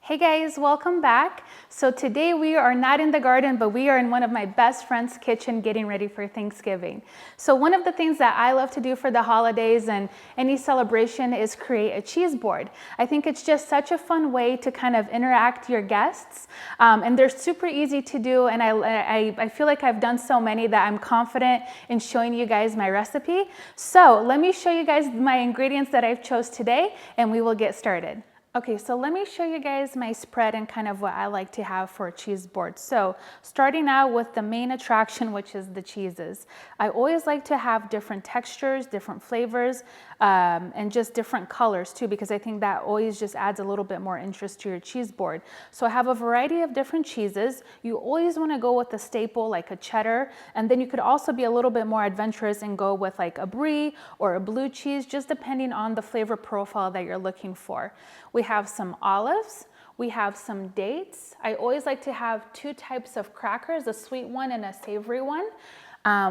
Hey guys, welcome back. So today we are not in the garden, but we are in one of my best friend's kitchen getting ready for Thanksgiving. So one of the things that I love to do for the holidays and any celebration is create a cheese board. I think it's just such a fun way to kind of interact your guests. And they're super easy to do, and I feel like I've done so many that I'm confident in showing you guys my recipe. So let me show you guys my ingredients that I've chose today, and we will get started. Okay, so let me show you guys my spread and kind of what I like to have for a cheese board. So starting out with the main attraction, which is the cheeses. I always like to have different textures, different flavors, and just different colors too, because I think that always just adds a little bit more interest to your cheese board. So I have a variety of different cheeses. You always want to go with a staple like a cheddar, and then you could also be a little bit more adventurous and go with like a brie or a blue cheese, just depending on the flavor profile that you're looking for. We have some olives, we have some dates. I always like to have two types of crackers, a sweet one and a savory one.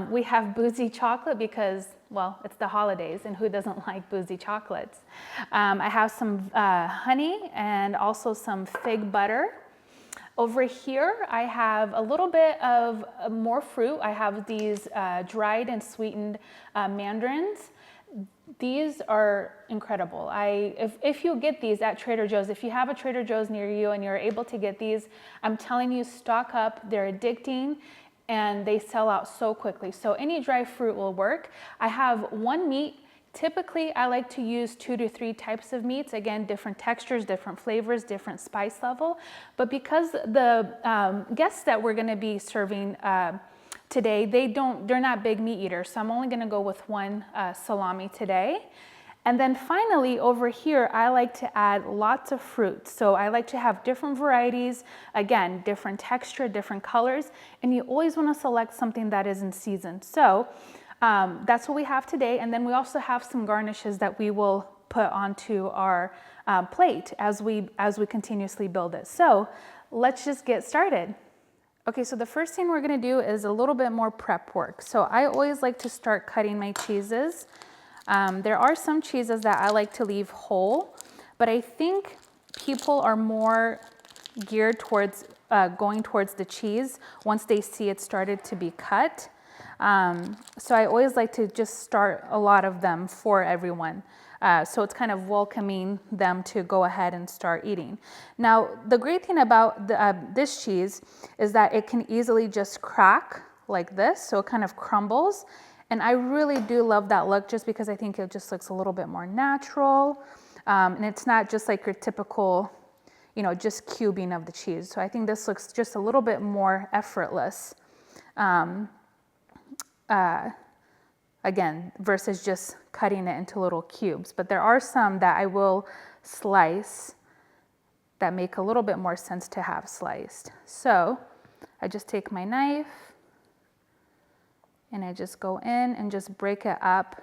We have boozy chocolate because, well, it's the holidays and who doesn't like boozy chocolates. I have some honey and also some fig butter. Over here, I have a little bit of more fruit. I have these dried and sweetened mandarins. These are incredible. If you get these at Trader Joe's, if you have a Trader Joe's near you and you're able to get these, I'm telling you, stock up. They're addicting and they sell out so quickly. So any dry fruit will work. I have one meat. Typically, I like to use 2 to 3 types of meats. Again, different textures, different flavors, different spice level. But because the guests that we're gonna be serving today, they're not big meat eaters, so I'm only gonna go with one salami today. And then finally over here, I like to add lots of fruit. So I like to have different varieties, again, different texture, different colors, and you always wanna select something that is in season. So that's what we have today. And then we also have some garnishes that we will put onto our plate as we continuously build it. So let's just get started. Okay, so the first thing we're gonna do is a little bit more prep work. So I always like to start cutting my cheeses. There are some cheeses that I like to leave whole, but I think people are more geared towards going towards the cheese once they see it started to be cut. So I always like to just start a lot of them for everyone. So it's kind of welcoming them to go ahead and start eating. Now, the great thing about this cheese is that it can easily just crack like this, so it kind of crumbles. And I really do love that look just because I think it just looks a little bit more natural. And it's not just like your typical, just cubing of the cheese. So I think this looks just a little bit more effortless. Again, versus just cutting it into little cubes. But there are some that I will slice that make a little bit more sense to have sliced. So I just take my knife and I just go in and just break it up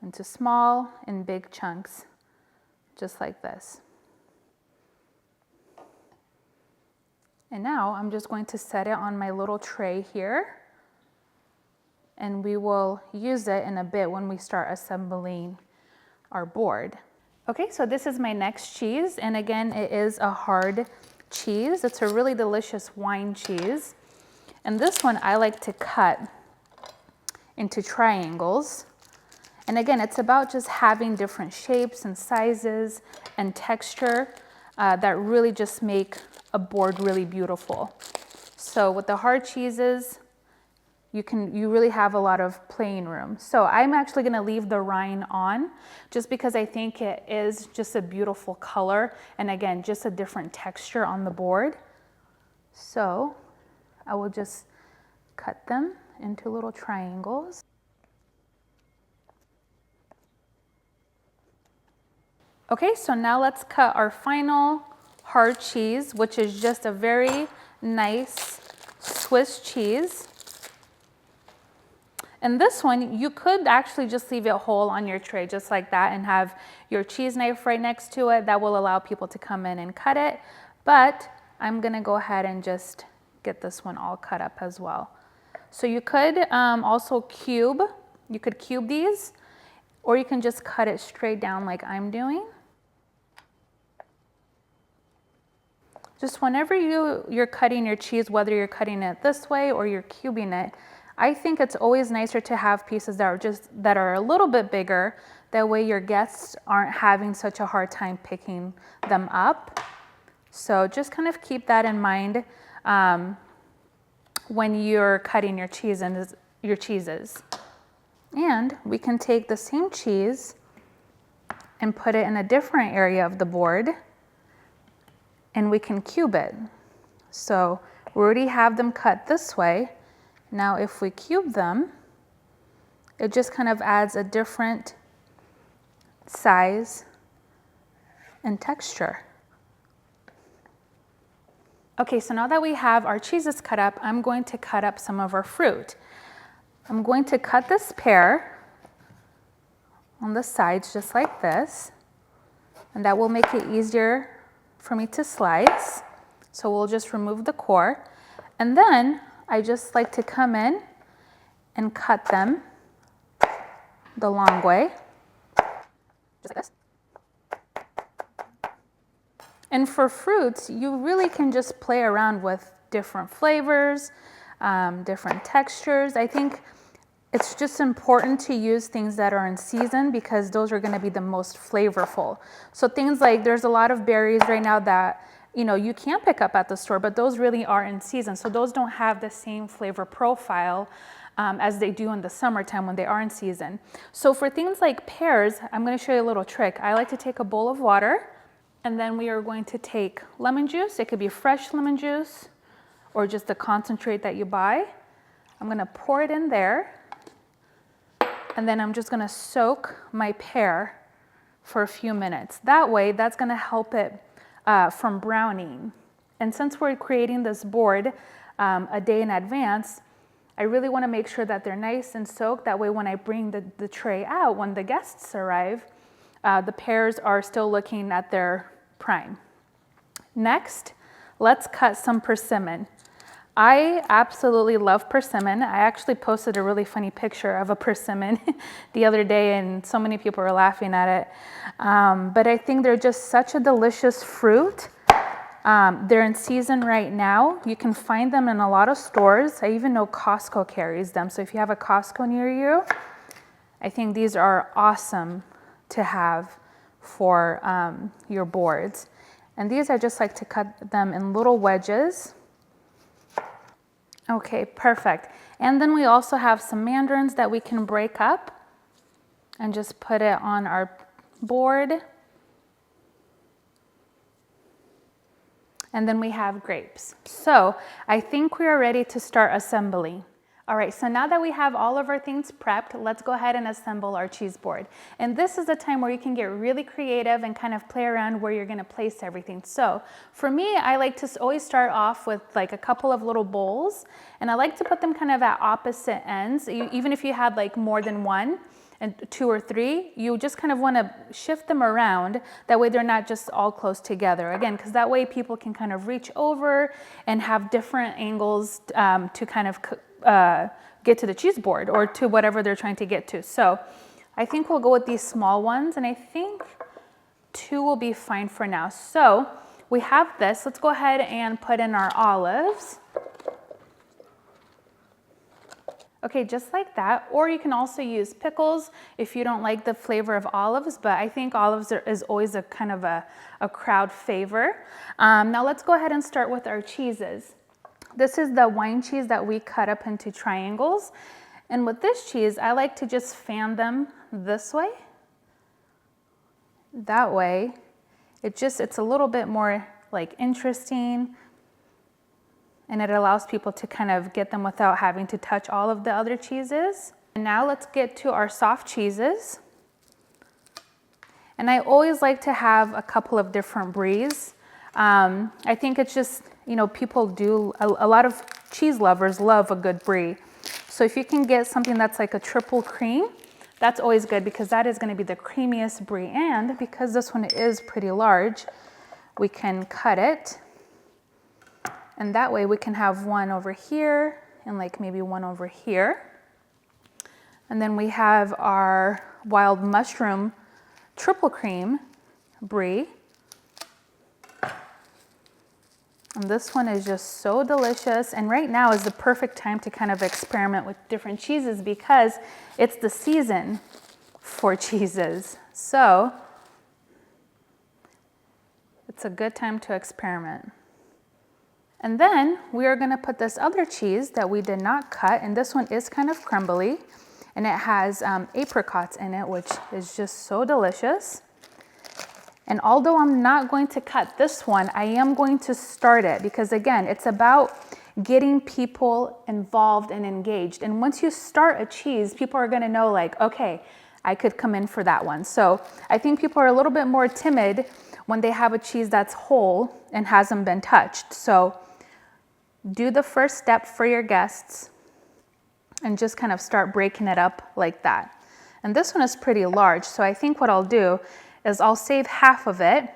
into small and big chunks, just like this. And now I'm just going to set it on my little tray here, and we will use it in a bit when we start assembling our board. Okay, so this is my next cheese, and again, it is a hard cheese. It's a really delicious wine cheese. And this one I like to cut into triangles. And again, it's about just having different shapes and sizes and texture that really just make a board really beautiful. So with the hard cheeses, you really have a lot of playing room. So I'm actually gonna leave the rind on just because I think it is just a beautiful color. And again, just a different texture on the board. So I will just cut them into little triangles. Okay, so now let's cut our final hard cheese, which is just a very nice Swiss cheese. And this one, you could actually just leave it whole on your tray just like that and have your cheese knife right next to it. That will allow people to come in and cut it. But I'm gonna go ahead and just get this one all cut up as well. So you could also cube these, or you can just cut it straight down like I'm doing. Just whenever you're cutting your cheese, whether you're cutting it this way or you're cubing it, I think it's always nicer to have pieces that are a little bit bigger. That way your guests aren't having such a hard time picking them up. So just kind of keep that in mind when you're cutting your cheeses. And we can take the same cheese and put it in a different area of the board, and we can cube it. So we already have them cut this way. Now if we cube them, it just kind of adds a different size and texture. Okay, so now that we have our cheeses cut up, I'm going to cut up some of our fruit. I'm going to cut this pear on the sides just like this, and that will make it easier for me to slice. So we'll just remove the core, and then I just like to come in and cut them the long way, just like this. And for fruits, you really can just play around with different flavors, different textures. I think it's just important to use things that are in season because those are going to be the most flavorful. So things like, there's a lot of berries right now that you can't pick up at the store, but those really are in season. So those don't have the same flavor profile as they do in the summertime when they are in season. So for things like pears, I'm going to show you a little trick. I like to take a bowl of water, and then we are going to take lemon juice. It could be fresh lemon juice or just the concentrate that you buy. I'm going to pour it in there, and then I'm just going to soak my pear for a few minutes. That way, that's going to help it from browning. And since we're creating this board a day in advance, I really want to make sure that they're nice and soaked. That way, when I bring the tray out, when the guests arrive, the pears are still looking at their prime. Next, let's cut some persimmon. I absolutely love persimmon. I actually posted a really funny picture of a persimmon the other day, and so many people were laughing at it. But I think they're just such a delicious fruit. They're in season right now. You can find them in a lot of stores. I even know Costco carries them. So if you have a Costco near you, I think these are awesome to have for your boards. And these, I just like to cut them in little wedges. Okay, perfect. And then we also have some mandarins that we can break up and just put it on our board. And then we have grapes. So I think we are ready to start assembling. All right, so now that we have all of our things prepped, let's go ahead and assemble our cheese board. And this is a time where you can get really creative and kind of play around where you're gonna place everything. So for me, I like to always start off with like a couple of little bowls, and I like to put them kind of at opposite ends. Even if you had like more than one, and 2 or 3, you just kind of want to shift them around. That way they're not just all close together. Again, because that way people can kind of reach over and have different angles to kind of get to the cheese board or to whatever they're trying to get to. So I think we'll go with these small ones, and I think 2 will be fine for now. So we have this. Let's go ahead and put in our olives. Okay, just like that. Or you can also use pickles if you don't like the flavor of olives, but I think olives is always a kind of a crowd favor. Now let's go ahead and start with our cheeses. This is the wine cheese that we cut up into triangles. And with this cheese, I like to just fan them this way. That way, it's a little bit more like interesting, and it allows people to kind of get them without having to touch all of the other cheeses. And now let's get to our soft cheeses. And I always like to have a couple of different bries. I think it's just, people do, a lot of cheese lovers love a good brie. So if you can get something that's like a triple cream, that's always good because that is gonna be the creamiest brie. And because this one is pretty large, we can cut it. And that way we can have one over here and like maybe one over here. And then we have our wild mushroom triple cream brie. And this one is just so delicious. And right now is the perfect time to kind of experiment with different cheeses because it's the season for cheeses. So it's a good time to experiment. And then we are gonna put this other cheese that we did not cut, and this one is kind of crumbly, and it has apricots in it, which is just so delicious. And although I'm not going to cut this one, I am going to start it because again, it's about getting people involved and engaged. And once you start a cheese, people are gonna know like, okay, I could come in for that one. So I think people are a little bit more timid when they have a cheese that's whole and hasn't been touched. So do the first step for your guests and just kind of start breaking it up like that. And this one is pretty large, so I think what I'll do is I'll save half of it.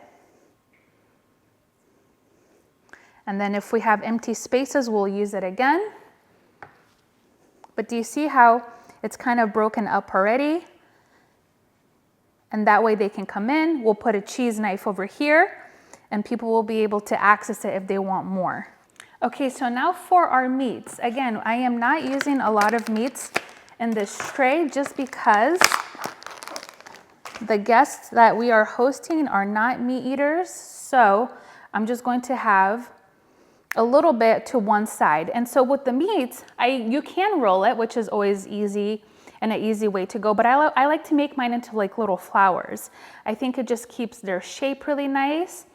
And then if we have empty spaces, we'll use it again. But do you see how it's kind of broken up already? And that way they can come in. We'll put a cheese knife over here and people will be able to access it if they want more. Okay, so now for our meats. Again, I am not using a lot of meats in this tray just because the guests that we are hosting are not meat eaters. So I'm just going to have a little bit to one side. And so with the meats, you can roll it, which is always easy and an easy way to go. But I like to make mine into like little flowers. I think it just keeps their shape really nice.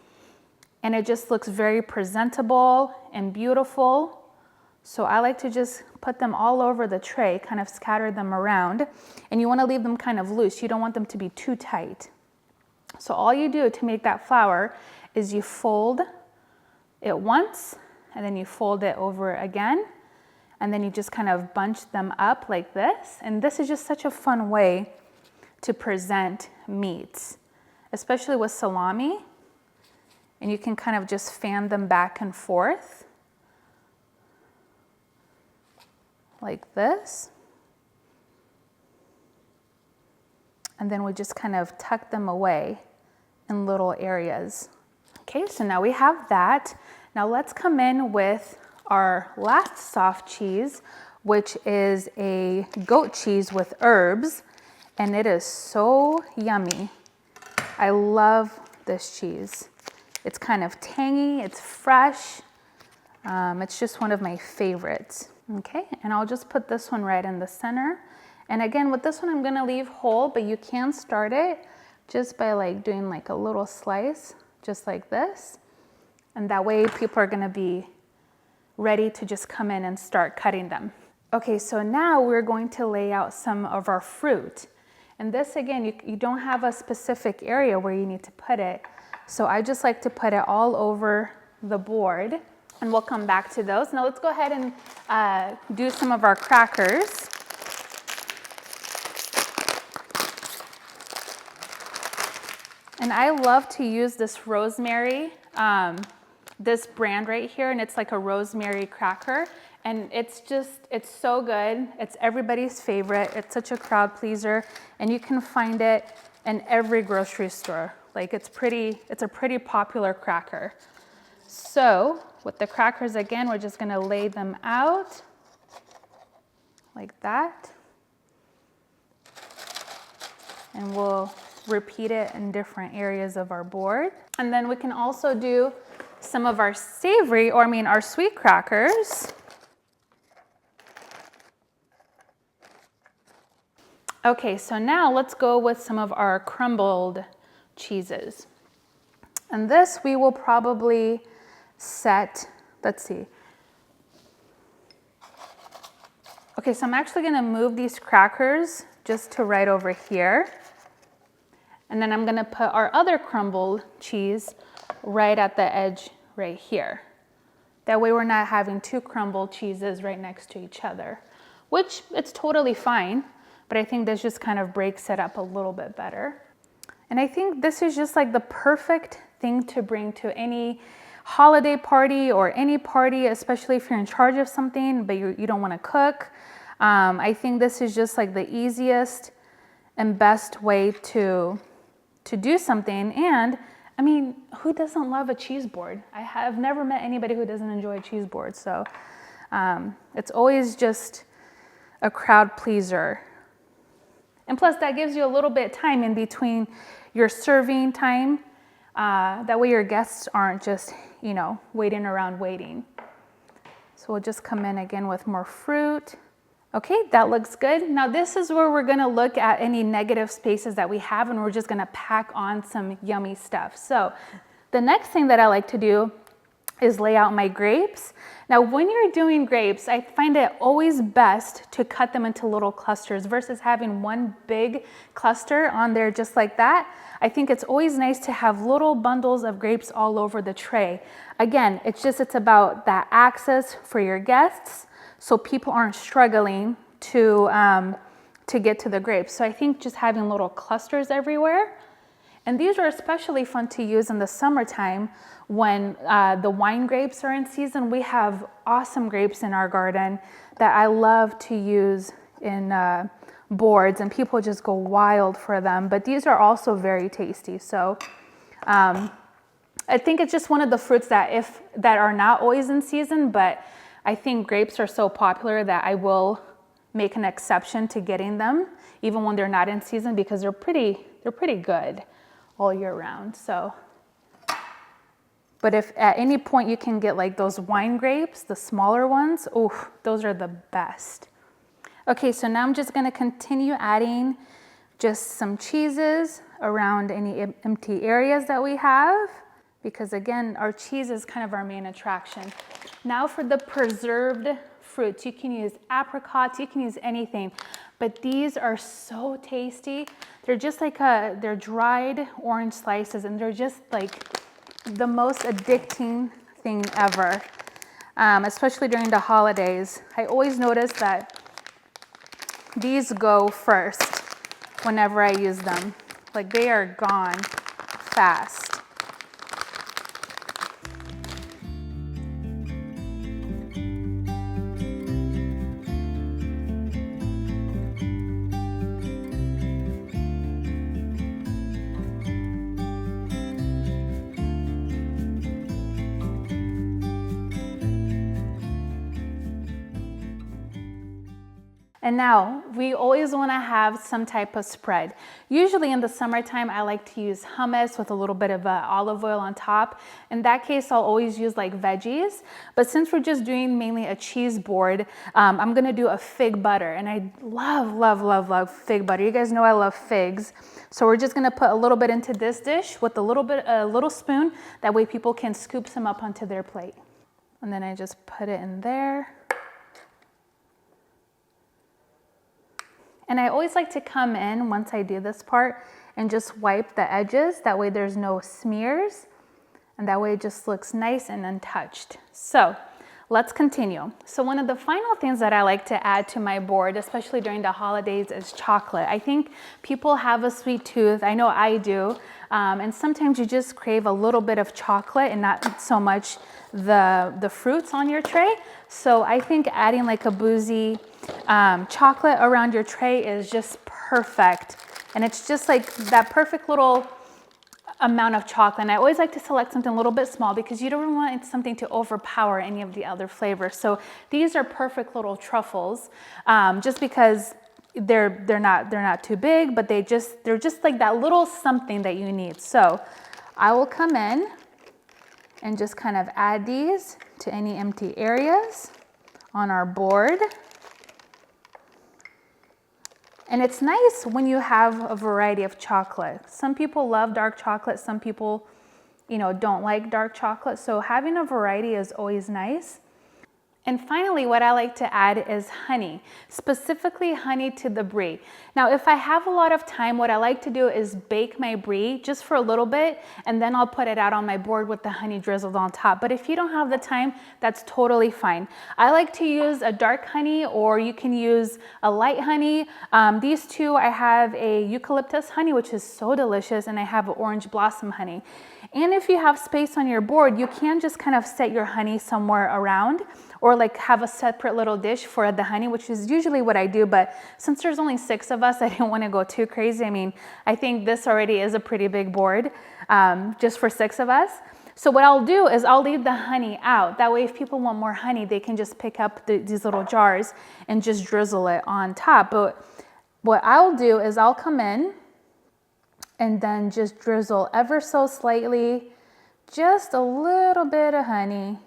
And it just looks very presentable and beautiful. So I like to just put them all over the tray, kind of scatter them around. And you want to leave them kind of loose. You don't want them to be too tight. So all you do to make that flower is you fold it once, and then you fold it over again. And then you just kind of bunch them up like this. And this is just such a fun way to present meats, especially with salami. And you can kind of just fan them back and forth like this. And then we just kind of tuck them away in little areas. Okay, so now we have that. Now let's come in with our last soft cheese, which is a goat cheese with herbs. And it is so yummy. I love this cheese. It's kind of tangy, it's fresh. It's just one of my favorites. Okay, and I'll just put this one right in the center. And again, with this one, I'm gonna leave whole, but you can start it just by like doing like a little slice, just like this. And that way people are gonna be ready to just come in and start cutting them. Okay, so now we're going to lay out some of our fruit. And this again, you don't have a specific area where you need to put it. So I just like to put it all over the board, and we'll come back to those. Now let's go ahead and do some of our crackers. And I love to use this rosemary, this brand right here, and it's like a rosemary cracker. And it's so good. It's everybody's favorite. It's such a crowd pleaser, and you can find it in every grocery store. Like it's a pretty popular cracker. So with the crackers again, we're just gonna lay them out like that. And we'll repeat it in different areas of our board. And then we can also do some of our savory, our sweet crackers. Okay, so now let's go with some of our crumbled cheeses. And this we will probably set, let's see. Okay, so I'm actually gonna move these crackers just to right over here. And then I'm gonna put our other crumbled cheese right at the edge right here. That way we're not having two crumbled cheeses right next to each other, which it's totally fine, but I think this just kind of breaks it up a little bit better. And I think this is just like the perfect thing to bring to any holiday party or any party, especially if you're in charge of something, but you don't want to cook. I think this is just like the easiest and best way to do something. And I mean, who doesn't love a cheese board? I have never met anybody who doesn't enjoy a cheese board. So it's always just a crowd pleaser. And plus that gives you a little bit of time in between your serving time. That way your guests aren't just, waiting around waiting. So we'll just come in again with more fruit. Okay, that looks good. Now this is where we're gonna look at any negative spaces that we have, and we're just gonna pack on some yummy stuff. So the next thing that I like to do is lay out my grapes. Now when you're doing grapes, I find it always best to cut them into little clusters versus having one big cluster on there just like that. I think it's always nice to have little bundles of grapes all over the tray. Again, it's about that access for your guests, so people aren't struggling to get to the grapes. So I think just having little clusters everywhere. And these are especially fun to use in the summertime when the wine grapes are in season. We have awesome grapes in our garden that I love to use in boards, and people just go wild for them. But these are also very tasty. So I think it's just one of the fruits that are not always in season, but I think grapes are so popular that I will make an exception to getting them even when they're not in season, because they're pretty good all year round. So, but if at any point you can get like those wine grapes, the smaller ones, oh, those are the best. Okay, so now I'm just gonna continue adding just some cheeses around any empty areas that we have, because again, our cheese is kind of our main attraction. Now for the preserved fruits, you can use apricots, you can use anything, but these are so tasty. They're just like they're dried orange slices, and they're just like the most addicting thing ever, especially during the holidays. I always notice that these go first whenever I use them. Like they are gone fast. And now we always want to have some type of spread. Usually in the summertime, I like to use hummus with a little bit of olive oil on top. In that case, I'll always use like veggies. But since we're just doing mainly a cheese board, I'm going to do a fig butter. And I love fig butter. You guys know I love figs. So we're just going to put a little bit into this dish with a little spoon. That way people can scoop some up onto their plate. And then I just put it in there. And I always like to come in once I do this part and just wipe the edges. That way there's no smears, and that way it just looks nice and untouched. So let's continue. So one of the final things that I like to add to my board, especially during the holidays, is chocolate. I think people have a sweet tooth. I know I do. And sometimes you just crave a little bit of chocolate and not so much the fruits on your tray. So I think adding like a boozy chocolate around your tray is just perfect. And it's just like that perfect little amount of chocolate. And I always like to select something a little bit small because you don't want something to overpower any of the other flavors. So these are perfect little truffles, just because they're not too big, but they're just like that little something that you need. So I will come in and just kind of add these to any empty areas on our board. And it's nice when you have a variety of chocolate. Some people love dark chocolate, some people, don't like dark chocolate. So having a variety is always nice. And finally, what I like to add is honey, specifically honey to the brie. Now, if I have a lot of time, what I like to do is bake my brie just for a little bit, and then I'll put it out on my board with the honey drizzled on top. But if you don't have the time, that's totally fine. I like to use a dark honey, or you can use a light honey. These two, I have a eucalyptus honey, which is so delicious, and I have an orange blossom honey. And if you have space on your board, you can just kind of set your honey somewhere around, or like have a separate little dish for the honey, which is usually what I do. But since there's only 6 of us, I didn't want to go too crazy. I mean, I think this already is a pretty big board. just for 6 of us. So what I'll do is I'll leave the honey out. That way if people want more honey, they can just pick up these little jars and just drizzle it on top. But what I'll do is I'll come in and then just drizzle ever so slightly, just a little bit of honey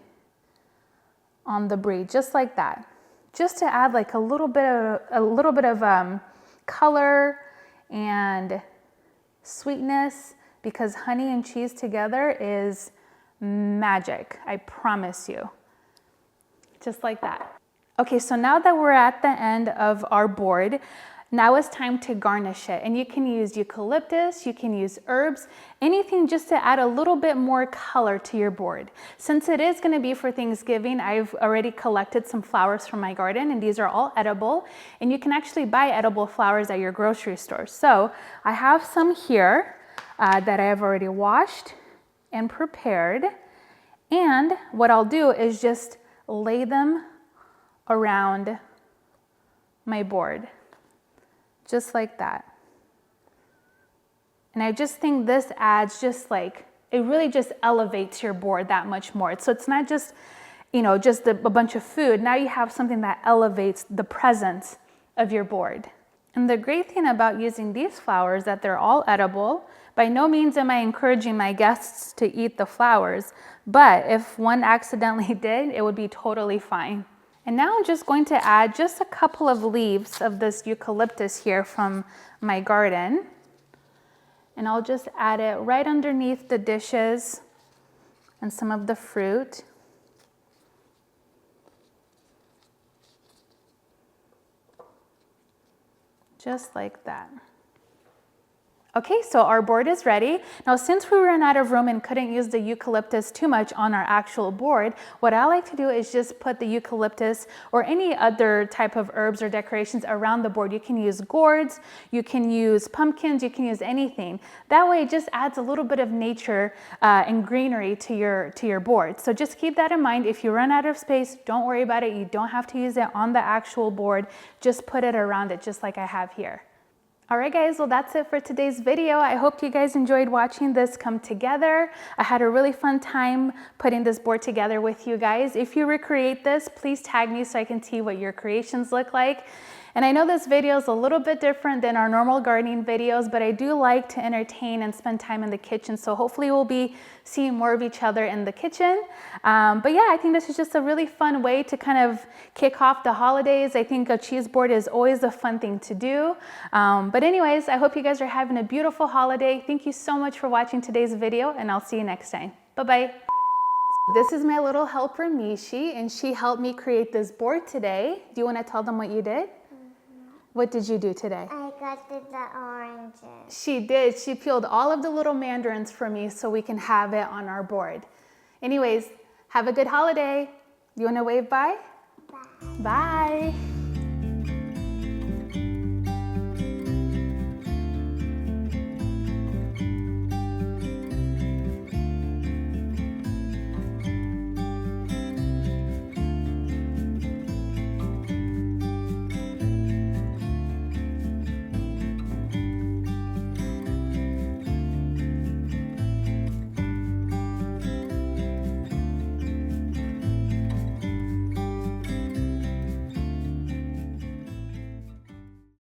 on the brie, just like that. Just to add like a little bit of color and sweetness, because honey and cheese together is magic, I promise you. Just like that. Okay, so now that we're at the end of our board, now it's time to garnish it. And you can use eucalyptus, you can use herbs, anything just to add a little bit more color to your board. Since it is gonna be for Thanksgiving, I've already collected some flowers from my garden, and these are all edible. And you can actually buy edible flowers at your grocery store. So I have some here that I have already washed and prepared. And what I'll do is just lay them around my board, just like that. And I just think this adds just like, it really just elevates your board that much more. So it's not just, you know, just a bunch of food. Now you have something that elevates the presence of your board. And the great thing about using these flowers is that they're all edible. By no means am I encouraging my guests to eat the flowers, but if one accidentally did, it would be totally fine. And now I'm just going to add just a couple of leaves of this eucalyptus here from my garden. And I'll just add it right underneath the dishes and some of the fruit. Just like that. Okay, so our board is ready. Now, since we ran out of room and couldn't use the eucalyptus too much on our actual board, what I like to do is just put the eucalyptus or any other type of herbs or decorations around the board. You can use gourds, you can use pumpkins, you can use anything. That way it just adds a little bit of nature and greenery to your board. So just keep that in mind. If you run out of space, don't worry about it. You don't have to use it on the actual board. Just put it around it, just like I have here. All right, guys, well, that's it for today's video. I hope you guys enjoyed watching this come together. I had a really fun time putting this board together with you guys. If you recreate this, please tag me so I can see what your creations look like. And I know this video is a little bit different than our normal gardening videos, but I do like to entertain and spend time in the kitchen. So hopefully we'll be seeing more of each other in the kitchen. But yeah, I think this is just a really fun way to kind of kick off the holidays. I think a cheese board is always a fun thing to do. But anyways, I hope you guys are having a beautiful holiday. Thank you so much for watching today's video, and I'll see you next time. Bye-bye. This is my little helper, Mishi, and she helped me create this board today. Do you want to tell them what you did? What did you do today? I got the oranges. She did. She peeled all of the little mandarins for me so we can have it on our board. Anyways, have a good holiday. You want to wave bye? Bye. Bye.